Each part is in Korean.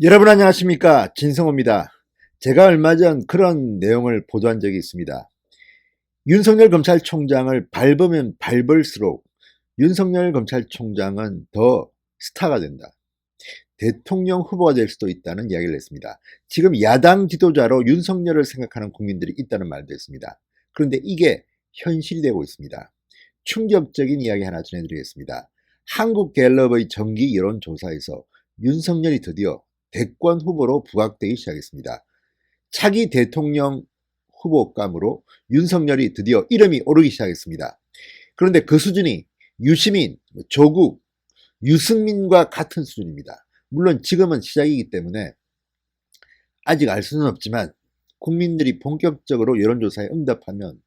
여러분 안녕하십니까, 진성호입니다. 제가 얼마 전 그런 내용을 보도한 적이 있습니다. 윤석열 검찰총장을 밟으면 밟을수록 윤석열 검찰총장은 더 스타가 된다, 대통령 후보가 될 수도 있다는 이야기를 했습니다. 지금 야당 지도자로 윤석열을 생각하는 국민들이 있다는 말도 했습니다. 그런데 이게 현실이 되고 있습니다. 충격적인 이야기 하나 전해드리겠습니다. 한국갤럽의 정기 여론조사에서 윤석열이 드디어 대권 후보로 부각되기 시작했습니다. 차기 대통령 후보감으로 윤석열이 드디어 이름이 오르기 시작했습니다. 그런데 그 수준이 유시민, 조국, 유승민과 같은 수준입니다. 물론 지금은 시작이기 때문에 아직 알 수는 없지만 국민들이 본격적으로 여론조사에 응답하면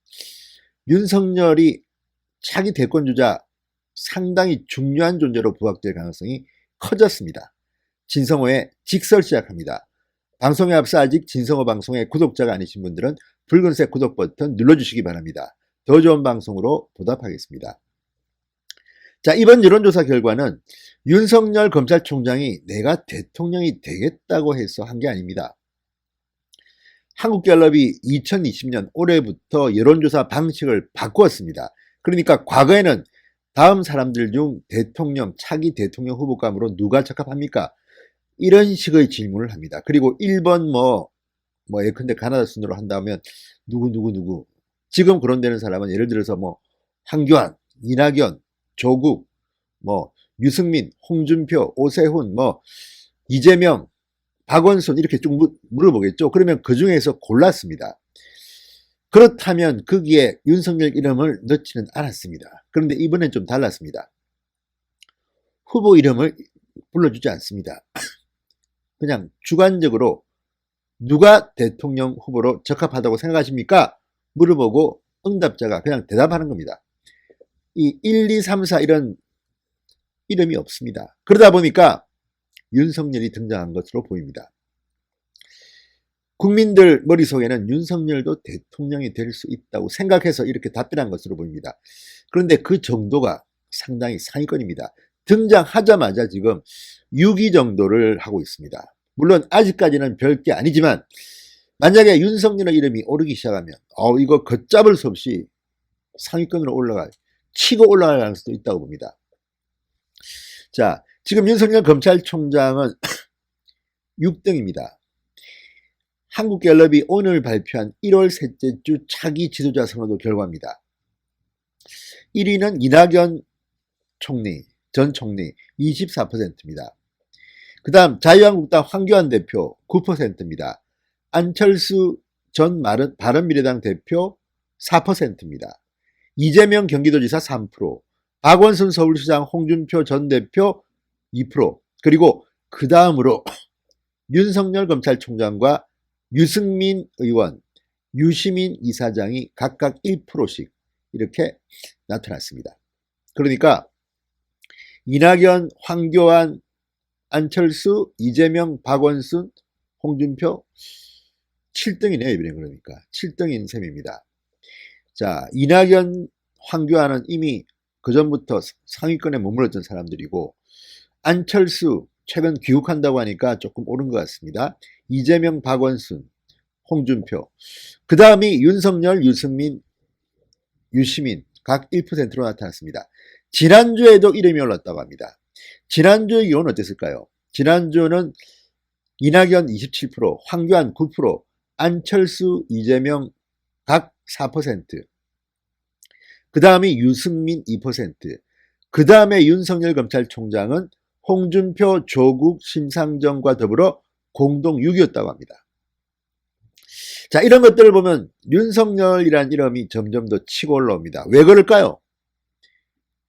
윤석열이 차기 대권주자 상당히 중요한 존재로 부각될 가능성이 커졌습니다. 진성호의 직설 시작합니다. 방송에 앞서 아직 진성호 방송의 구독자가 아니신 분들은 붉은색 구독 버튼 눌러주시기 바랍니다. 더 좋은 방송으로 보답하겠습니다. 자, 이번 여론조사 결과는 윤석열 검찰총장이 내가 대통령이 되겠다고 해서 한 게 아닙니다. 한국갤럽이 2020년 올해부터 여론조사 방식을 바꾸었습니다. 그러니까 과거에는 다음 사람들 중 차기 대통령 후보감으로 누가 적합합니까? 이런 식의 질문을 합니다. 그리고 1번 예컨대 가나다 순으로 한다면 누구 지금 거론되는 사람은 예를 들어서 황교안, 이낙연, 조국, 유승민, 홍준표, 오세훈, 이재명, 박원순 이렇게 쭉 물어보겠죠. 그러면 그 중에서 골랐습니다. 그렇다면 거기에 윤석열 이름을 넣지는 않았습니다. 그런데 이번엔 좀 달랐습니다. 후보 이름을 불러주지 않습니다. 그냥 주관적으로 누가 대통령 후보로 적합하다고 생각하십니까? 물어보고 응답자가 그냥 대답하는 겁니다. 이 1, 2, 3, 4 이런 이름이 없습니다. 그러다 보니까 윤석열이 등장한 것으로 보입니다. 국민들 머릿속에는 윤석열도 대통령이 될 수 있다고 생각해서 이렇게 답변한 것으로 보입니다. 그런데 그 정도가 상당히 상위권입니다. 등장하자마자 지금 6위 정도를 하고 있습니다. 물론 아직까지는 별게 아니지만 만약에 윤석열의 이름이 오르기 시작하면 이거 걷잡을 수 없이 상위권으로 치고 올라갈 가능성도 있다고 봅니다. 자, 지금 윤석열 검찰총장은 6등입니다. 한국갤럽이 오늘 발표한 1월 셋째 주 차기 지도자 선호도 결과입니다. 1위는 이낙연 전 총리 24%입니다. 그 다음 자유한국당 황교안 대표 9%입니다. 안철수 전 바른미래당 대표 4%입니다. 이재명 경기도지사 3%, 박원순 서울시장, 홍준표 전 대표 2%, 그리고 그 다음으로 윤석열 검찰총장과 유승민 의원, 유시민 이사장이 각각 1%씩 이렇게 나타났습니다. 그러니까 이낙연, 황교안, 안철수, 이재명, 박원순, 홍준표 7등이네요. 이번에 그러니까 7등인 셈입니다. 자, 이낙연, 황교안은 이미 그전부터 상위권에 머물렀던 사람들이고, 안철수 최근 귀국한다고 하니까 조금 오른 것 같습니다. 이재명, 박원순, 홍준표, 그 다음이 윤석열, 유승민, 유시민 각 1%로 나타났습니다. 지난주에도 이름이 올랐다고 합니다. 지난주의 기온은 어땠을까요? 지난주는 이낙연 27%, 황교안 9%, 안철수, 이재명 각 4%, 그 다음이 유승민 2%, 그 다음에 윤석열 검찰총장은 홍준표, 조국, 심상정과 더불어 공동 6위였다고 합니다. 자, 이런 것들을 보면 윤석열이란 이름이 점점 더 치고 올라옵니다. 왜 그럴까요?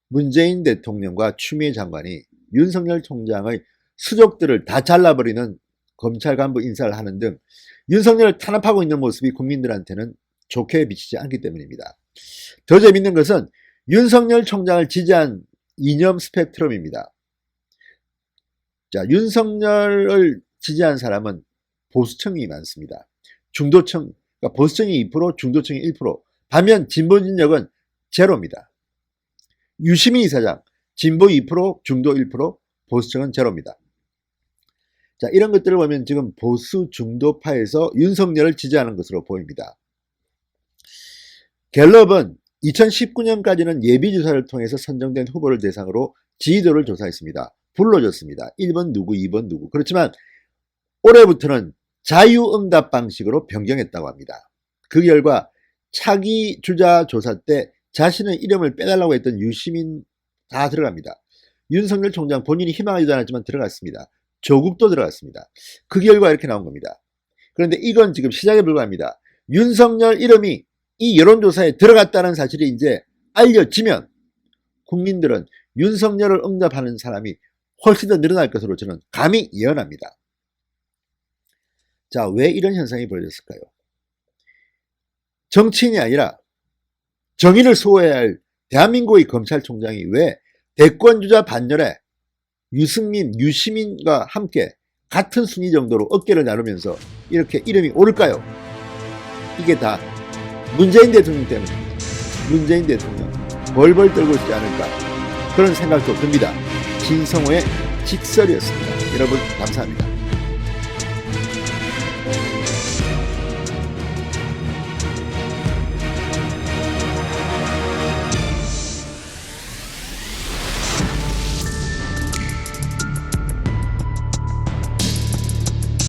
문재인 대통령과 추미애 장관이 윤석열 총장의 수족들을 다 잘라버리는 검찰 간부 인사를 하는 등 윤석열을 탄압하고 있는 모습이 국민들한테는 좋게 비치지 않기 때문입니다. 더 재밌는 것은 윤석열 총장을 지지한 이념 스펙트럼입니다. 자, 윤석열을 지지한 사람은 보수층이 많습니다. 중도층, 그러니까 보수층이 2%, 중도층이 1%, 반면 진보 진영은 제로입니다. 유시민 이사장, 진보 2%, 중도 1%, 보수층은 제로입니다. 자, 이런 것들을 보면 지금 보수 중도파에서 윤석열을 지지하는 것으로 보입니다. 갤럽은 2019년까지는 예비조사를 통해서 선정된 후보를 대상으로 지지도를 조사했습니다. 불러줬습니다. 1번 누구, 2번 누구. 그렇지만 올해부터는 자유응답 방식으로 변경했다고 합니다. 그 결과 차기 주자 조사 때 자신의 이름을 빼달라고 했던 유시민 다 들어갑니다. 윤석열 총장 본인이 희망하지도 않았지만 들어갔습니다. 조국도 들어갔습니다. 그 결과 이렇게 나온 겁니다. 그런데 이건 지금 시작에 불과합니다. 윤석열 이름이 이 여론조사에 들어갔다는 사실이 이제 알려지면 국민들은 윤석열을 응답하는 사람이 훨씬 더 늘어날 것으로 저는 감히 예언합니다. 자, 왜 이런 현상이 벌어졌을까요? 정치인이 아니라 정의를 수호해야 할 대한민국의 검찰총장이 왜 대권주자 반열에 유승민, 유시민과 함께 같은 순위 정도로 어깨를 나누면서 이렇게 이름이 오를까요? 이게 다 문재인 대통령 때문입니다. 문재인 대통령 벌벌 떨고 있지 않을까 그런 생각도 듭니다. 진성호의 직설이었습니다. 여러분 감사합니다.